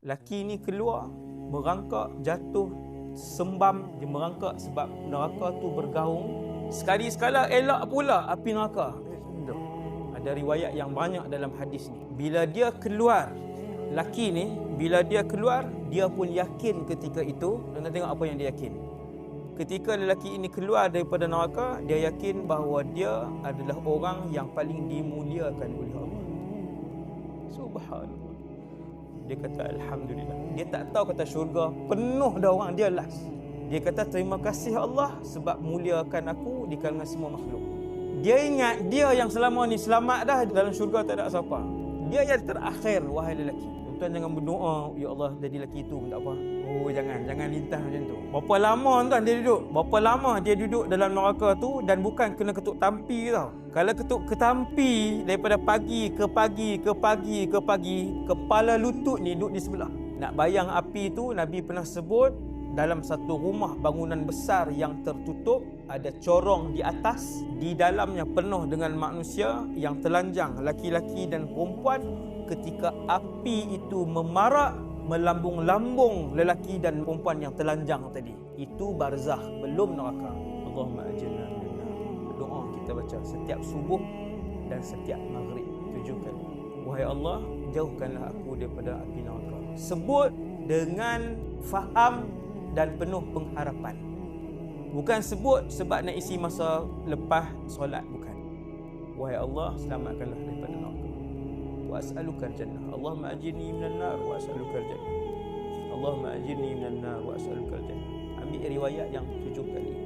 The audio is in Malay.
Laki ni keluar, merangkak, jatuh, sembam, dia merangkak sebab neraka tu bergaung. Sekali sekala elak pula api neraka. Ada riwayat yang banyak dalam hadis ni. Bila dia keluar, laki ni, bila dia keluar, dia pun yakin ketika itu. Dan tengok apa yang dia yakin. Ketika lelaki ini keluar daripada neraka, dia yakin bahawa dia adalah orang yang paling dimuliakan oleh Allah. Subhanallah. Dia kata Alhamdulillah. Dia tak tahu kata syurga penuh dah orang, dia last. Dia kata terima kasih Allah sebab muliakan aku di kalangan semua makhluk. Dia ingat dia yang selama ni selamat dah, dalam syurga tak ada siapa. Dia yang terakhir, wahai lelaki. Tuan jangan berdoa, ya Allah jadi lelaki itu pun tak apa. Oh jangan lintas macam tu. Berapa lama tuan dia duduk? Berapa lama dia duduk dalam neraka tu, dan bukan kena ketuk tampi tau. Kalau ketuk ke tampi daripada pagi ke pagi ke pagi ke pagi, kepala lutut ni duduk di sebelah. Nak bayang api tu, Nabi pernah sebut dalam satu rumah bangunan besar yang tertutup, ada corong di atas, di dalamnya penuh dengan manusia yang telanjang, laki-laki dan perempuan. Ketika api itu memarak, melambung-lambung lelaki dan perempuan yang telanjang tadi. Itu barzakh, belum neraka. Allahumma ajirna minan nar. Doa kita baca setiap subuh dan setiap maghrib 7 kali. Wahai Allah, jauhkanlah aku daripada api neraka. Sebut dengan faham dan penuh pengharapan. Bukan sebut sebab nak isi masa lepas solat, bukan. Wahai Allah, selamatkanlah daripada neraka. Wa as'aluka al-jannah. Allahumma ajirni minan nar wa as'aluka al-jannah. Allahumma ajirni minan nar wa as'aluka al-jannah. Ambil riwayat yang 7 kali.